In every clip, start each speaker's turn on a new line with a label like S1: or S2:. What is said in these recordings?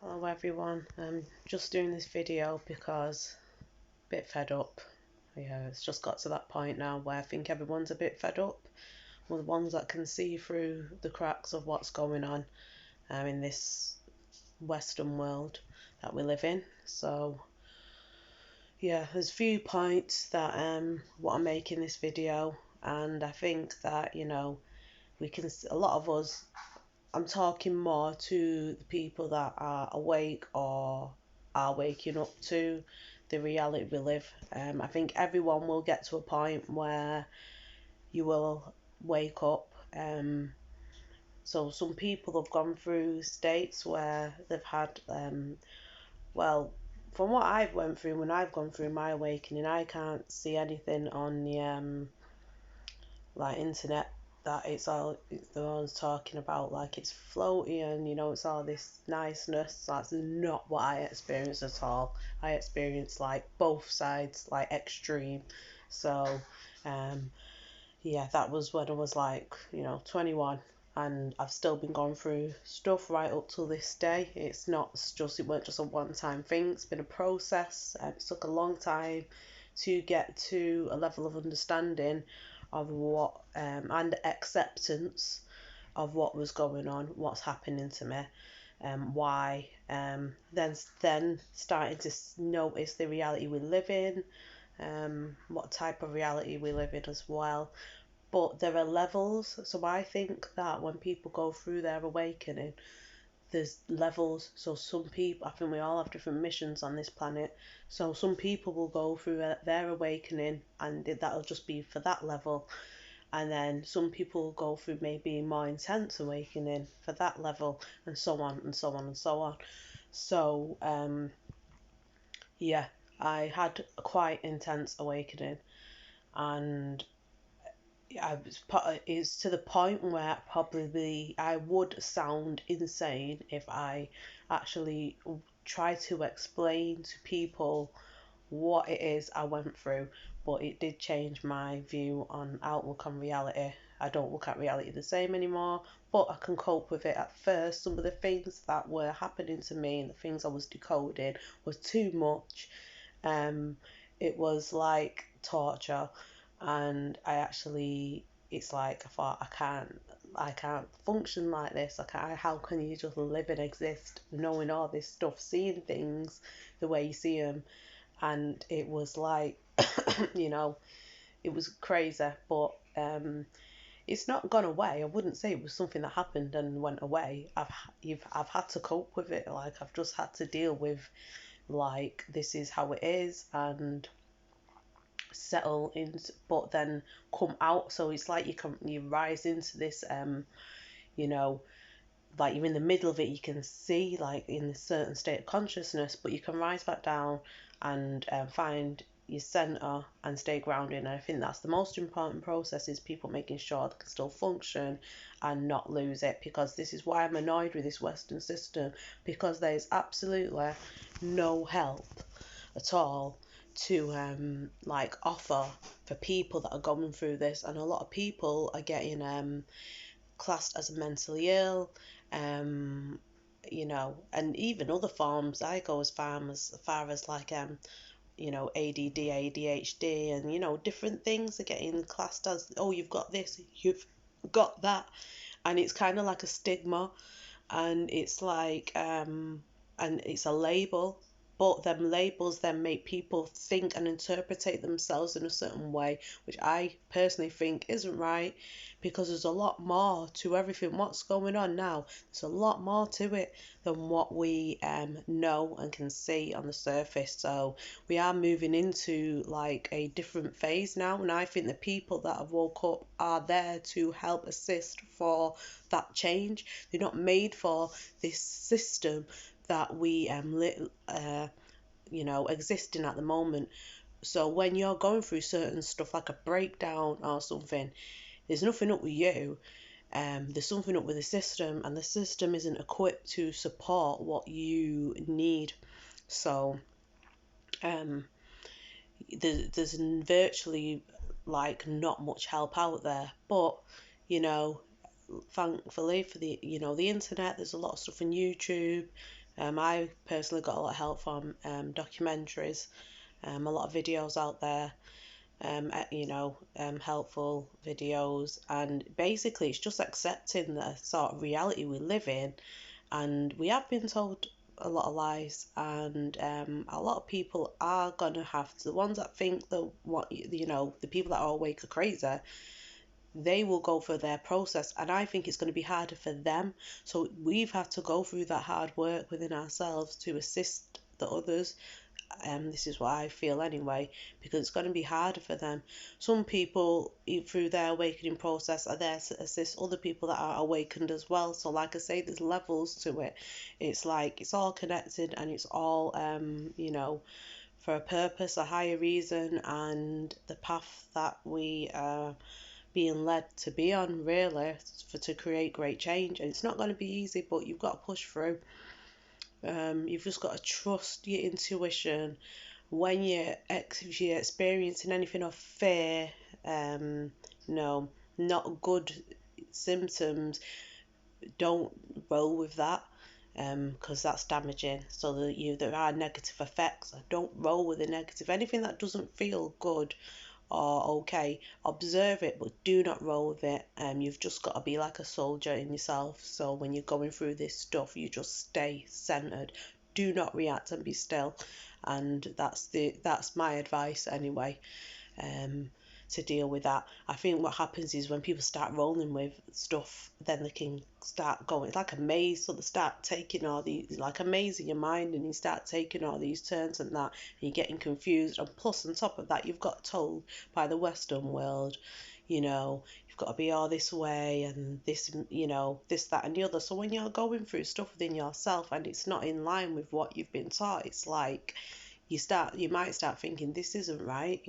S1: Hello everyone, I'm just doing this video because I'm a bit fed up. Yeah, it's just got to that point now where I think everyone's a bit fed up. We're the ones that can see through the cracks of what's going on in this Western world that we live in. So yeah, there's a few points that what I'm making this video, and I think that we can, a lot of us, I'm talking more to the people that are awake or are waking up to the reality we live. I think everyone will get to a point where you will wake up. So some people have gone through states where they've had, well, from what I've went through, when I've gone through my awakening, I can't see anything on the like internet that it's all the ones talking about like it's floaty and it's all this niceness. That's not what I experienced at all. I experienced like both sides, like extreme. So um yeah, that was when I was like 21, and I've still been going through stuff right up till this day. It weren't just a one-time thing. It's been a process, and it took a long time to get to a level of understanding of what and acceptance of what was going on, what's happening to me, why. Then starting to notice the reality we live in, what type of reality we live in as well. But there are levels, so I think that when people go through their awakening, there's levels. So some people, I think we all have different missions on this planet. So some people will go through their awakening and that'll just be for that level, and then some people will go through maybe more intense awakening for that level, and so on and so on and so on. So yeah, I had a quite intense awakening, and it's to the point where probably I would sound insane if I actually try to explain to people what it is I went through, but it did change my view on outlook on reality. I don't look at reality the same anymore, but I can cope with it. At first, some of the things that were happening to me and the things I was decoding was too much. Um, it was like torture, and it's like I thought I can't function like this. How can you just live and exist knowing all this stuff, seeing things the way you see them? And it was like, it was crazy, but it's not gone away. I wouldn't say it was something that happened and went away. I've had to cope with it. Like, I've just had to deal with, like, this is how it is, and settle in, but then come out. So it's like you rise into this, you know like you're in the middle of it, you can see like in a certain state of consciousness, but you can rise back down and find your center and stay grounded. And I think that's the most important process, is people making sure they can still function and not lose it, because this is why I'm annoyed with this Western system, because there's absolutely no help at all to like offer for people that are going through this, and a lot of people are getting classed as mentally ill, um, and even other forms. I go as far as like ADD, ADHD, and different things are getting classed as, oh, you've got this, you've got that, and it's kind of like a stigma, and it's like and it's a label, but them labels then make people think and interpret themselves in a certain way, which I personally think isn't right, because there's a lot more to everything what's going on now. There's a lot more to it than what we know and can see on the surface. So we are moving into like a different phase now, and I think the people that have woke up are there to help assist for that change. They're not made for this system that we existing at the moment. So when you're going through certain stuff like a breakdown or something, there's nothing up with you. There's something up with the system, and the system isn't equipped to support what you need. So there's virtually like not much help out there. But thankfully for the the internet, there's a lot of stuff on YouTube, I personally got a lot of help from documentaries, a lot of videos out there, helpful videos, and basically it's just accepting the sort of reality we live in, and we have been told a lot of lies, and a lot of people are gonna have to, the ones that think that what the people that are awake are crazy, they will go through their process, and I think it's going to be harder for them. So we've had to go through that hard work within ourselves to assist the others. This is what I feel anyway, because it's going to be harder for them. Some people, through their awakening process, are there to assist other people that are awakened as well. So, like I say, there's levels to it. It's like it's all connected, and it's all, for a purpose, a higher reason, and the path that we are being led to be on, really, to create great change. And it's not going to be easy, but you've got to push through. You've just got to trust your intuition. When if you're experiencing anything of fear, not good symptoms, don't roll with that, because that's damaging. So there are negative effects. Don't roll with the negative. Anything that doesn't feel good or okay, observe it, but do not roll with it. You've just got to be like a soldier in yourself. So when you're going through this stuff, you just stay centered. Do not react and be still. And that's my advice anyway. To deal with that. I think what happens is when people start rolling with stuff, then they can start going. It's like a maze, so they start taking all these, like a maze in your mind, and you start taking all these turns and that, and you're getting confused. And plus, on top of that, you've got told by the Western world, you've got to be all this way and this, this, that, and the other. So when you're going through stuff within yourself and it's not in line with what you've been taught, it's like you might start thinking this isn't right,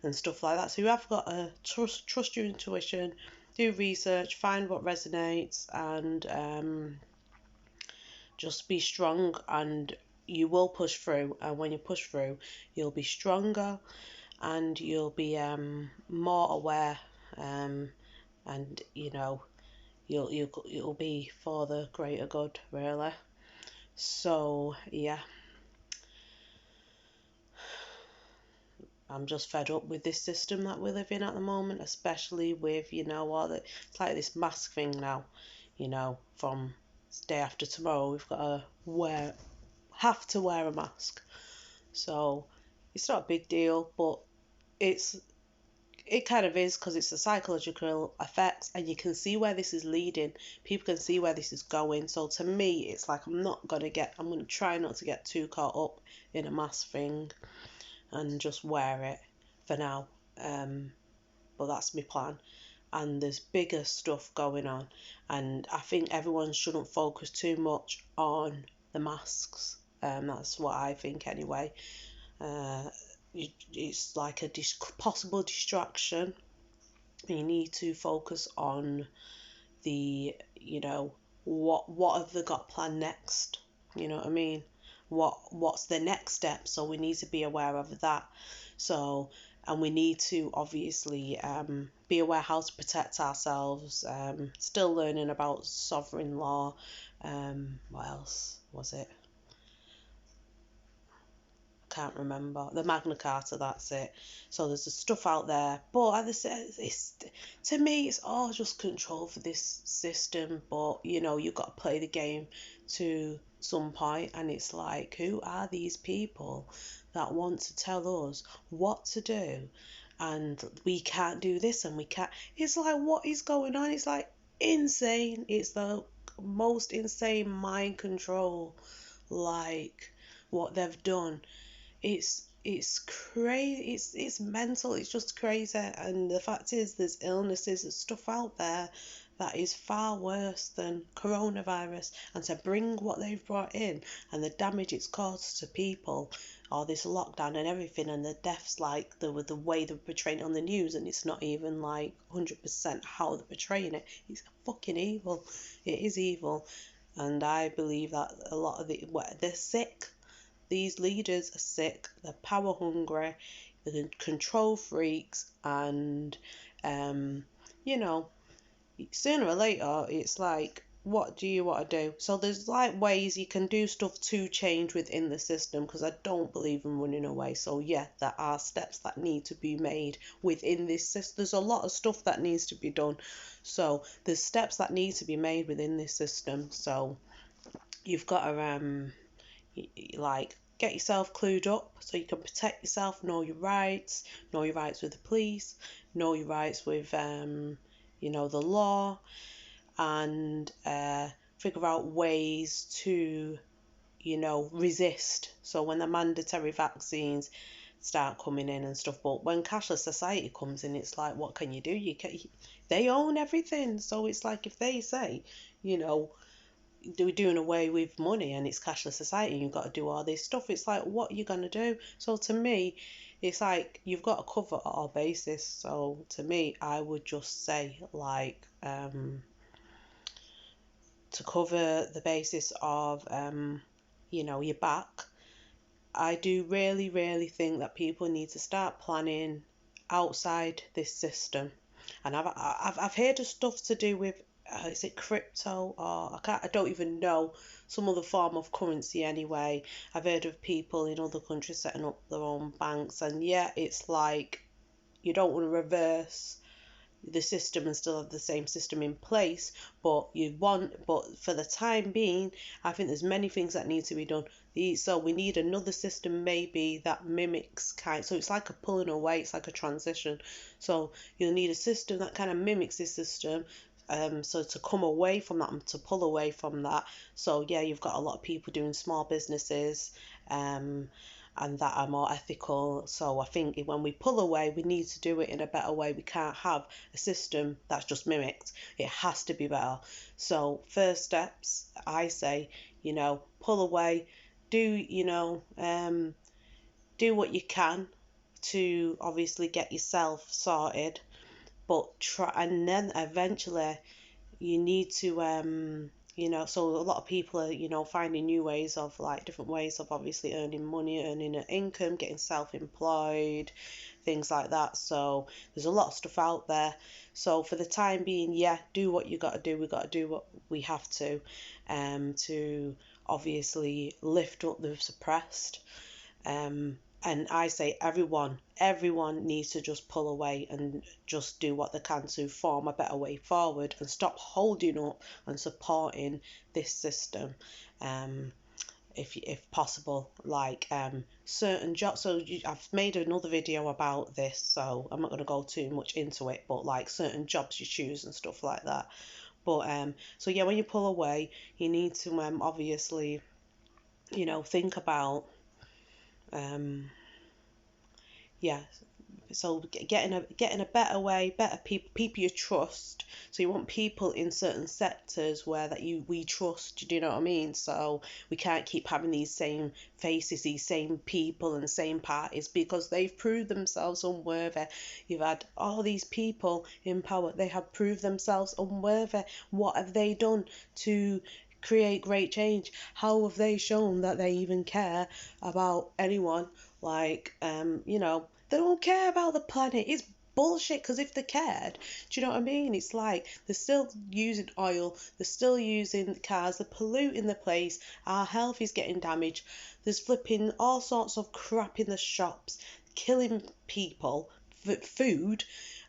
S1: and stuff like that. So you have got to trust your intuition, do research, find what resonates, and just be strong, and you will push through. And when you push through, you'll be stronger, and you'll be more aware, and you'll be for the greater good, really. So yeah. I'm just fed up with this system that we live in at the moment, especially with, it's like this mask thing now, from day after tomorrow, we've got to have to wear a mask. So it's not a big deal, but it kind of is, because it's the psychological effects, and you can see where this is leading. People can see where this is going. So to me, it's like I'm going to try not to get too caught up in a mask thing, and just wear it for now. But that's my plan. And there's bigger stuff going on, and I think everyone shouldn't focus too much on the masks. That's what I think anyway. It's like a possible distraction. You need to focus on the, what have they got planned next? You know what I mean? What's the next step? So we need to be aware of that. So, and we need to obviously be aware how to protect ourselves. Still learning about sovereign law. What else was it? Can't remember. The Magna Carta, that's it. So there's the stuff out there, but to me it's all just control for this system. But you've got to play the game to some point, and it's like, who are these people that want to tell us what to do, and we can't do this and we can't. It's like, what is going on? It's like insane. It's the most insane mind control, like what they've done. It's crazy. It's mental. It's just crazy. And the fact is, there's illnesses and stuff out there that is far worse than coronavirus. And to bring what they've brought in and the damage it's caused to people, or this lockdown and everything, and the deaths, like the way they're portraying it on the news, and it's not even like 100% how they're portraying it. It's fucking evil. It is evil. And I believe that a lot of they're sick. These leaders are sick, they're power hungry, they're control freaks, and sooner or later it's like what do you want to do? So there's like ways you can do stuff to change within the system, because I don't believe in running away. So yeah, there are steps that need to be made within this system. There's a lot of stuff that needs to be done. So there's steps that need to be made within this system. So you've got to like get yourself clued up so you can protect yourself, know your rights with the police, know your rights with the law, and figure out ways to resist. So when the mandatory vaccines start coming in and stuff, but when cashless society comes in, it's like, what can you do? They own everything, so it's like if they say, they're doing away with money and it's cashless society, you've got to do all this stuff. It's like, what are you gonna do? So to me, it's like you've got to cover all bases. So to me, I would just say like to cover the basis of your back. I do really, really think that people need to start planning outside this system. And I've heard of stuff to do with is it crypto, or I don't even know, some other form of currency anyway. I've heard of people in other countries setting up their own banks, and yeah, it's like you don't want to reverse the system and still have the same system in place, but for the time being, I think there's many things that need to be done. So we need another system maybe that mimics so it's like a pulling away, it's like a transition. So you'll need a system that kind of mimics this system, so to come away from that and to pull away from that. So yeah, you've got a lot of people doing small businesses, and that are more ethical. So I think when we pull away, we need to do it in a better way. We can't have a system that's just mimicked. It has to be better. So first steps, I say, pull away, do do what you can to obviously get yourself sorted, but try, and then eventually you need to so a lot of people are finding new ways of, like, different ways of obviously earning money, earning an income, getting self-employed, things like that. So there's a lot of stuff out there. So for the time being, yeah, do what you got to do. We got to do what we have to obviously lift up the suppressed. And I say everyone needs to just pull away and just do what they can to form a better way forward and stop holding up and supporting this system, if possible. Like certain jobs. So I've made another video about this, so I'm not going to go too much into it. But like certain jobs you choose and stuff like that. But so yeah, when you pull away, you need to obviously think about yeah, so getting a better way, better people you trust. So you want people in certain sectors where we trust. Do you know what I mean? So we can't keep having these same faces, these same people and same parties, because they've proved themselves unworthy. You've had all these people in power, they have proved themselves unworthy. What have they done to create great change? How have they shown that they even care about anyone? Like they don't care about the planet. It's bullshit, because if they cared, do you know what I mean? It's like they're still using oil, they're still using cars, they're polluting the place, our health is getting damaged, there's flipping all sorts of crap in the shops, killing people for food,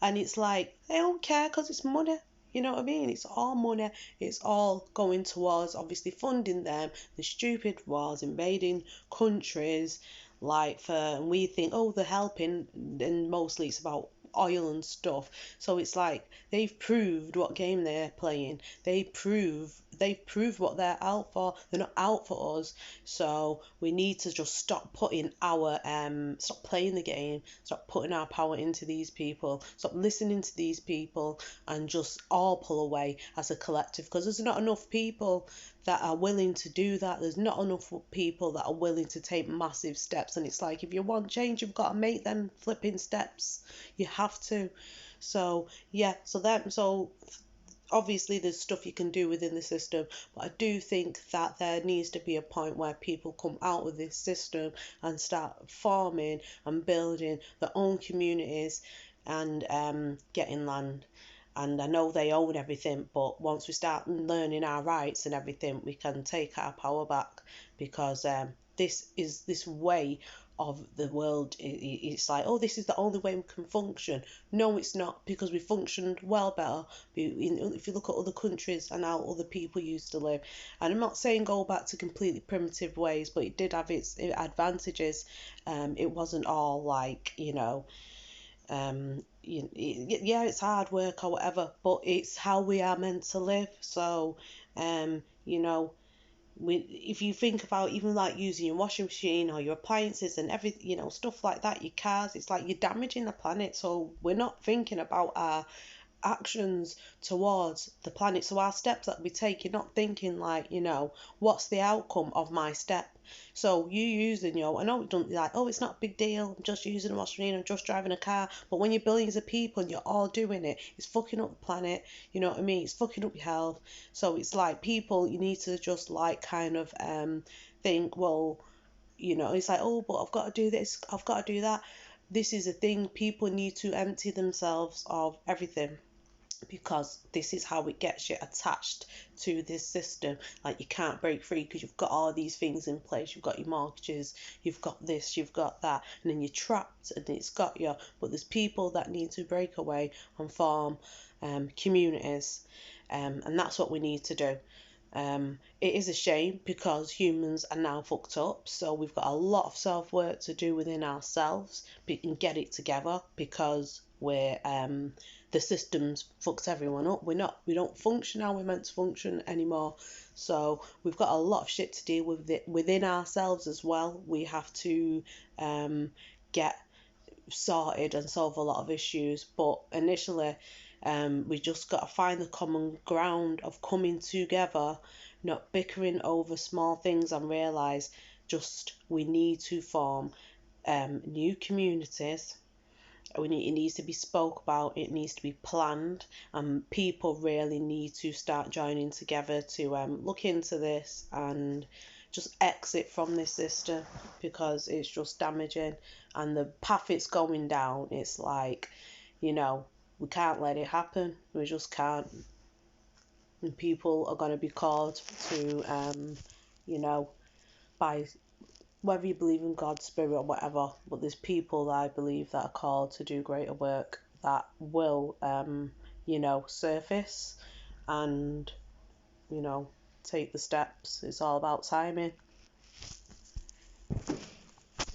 S1: and it's like they don't care because it's money. You know what I mean? It's all money. It's all going towards obviously funding them, the stupid wars, invading countries, and we think, oh, they're helping, and mostly it's about oil and stuff. So it's like they've proved what game they're playing. They've proved what they're out for. They're not out for us. So we need to just stop playing the game, stop putting our power into these people, stop listening to these people, and just all pull away as a collective, because there's not enough people that are willing to do that. There's not enough people that are willing to take massive steps, and it's like, if you want change, you've got to make them flipping steps. You have to. So yeah, so obviously there's stuff you can do within the system, but I do think that there needs to be a point where people come out of this system and start forming and building their own communities and getting land. And I know they own everything, but once we start learning our rights and everything, we can take our power back, because this way of the world. It's like, oh, this is the only way we can function. No, it's not, because we functioned well better. If you look at other countries and how other people used to live, and I'm not saying go back to completely primitive ways, but it did have its advantages. It wasn't all like, yeah, it's hard work or whatever, but it's how we are meant to live. So, um, you know, if you think about even like using your washing machine or your appliances and everything, stuff like that, your cars, it's like you're damaging the planet. So we're not thinking about our actions towards the planet. So our steps that we take, you're not thinking like, what's the outcome of my step? So you using I know it don't like, oh, it's not a big deal, I'm just using a washing machine, I'm just driving a car. But when you're billions of people and you're all doing it, it's fucking up the planet. You know what I mean? It's fucking up your health. So it's like, people, you need to just like kind of think, well, it's like, oh, but I've got to do this, I've got to do that. This is a thing. People need to empty themselves of everything, because this is how it gets you attached to this system. Like, you can't break free because you've got all these things in place. You've got your mortgages, you've got this, you've got that, and then you're trapped and it's got you. But there's people that need to break away and form communities, and that's what we need to do. It is a shame because humans are now fucked up, so we've got a lot of self work to do within ourselves and get it together, because the system's fucked everyone up. We don't function how we're meant to function anymore. So we've got a lot of shit to deal with within ourselves as well. We have to get sorted and solve a lot of issues, but initially we just got to find the common ground of coming together, not bickering over small things, and realise just we need to form new communities. It needs to be spoke about, it needs to be planned, and people really need to start joining together to look into this and just exit from this system, because it's just damaging. And the path it's going down, it's like, we can't let it happen. We just can't. And people are going to be called to, by, whether you believe in God, spirit, or whatever, but there's people that I believe that are called to do greater work that will, surface and, take the steps. It's all about timing.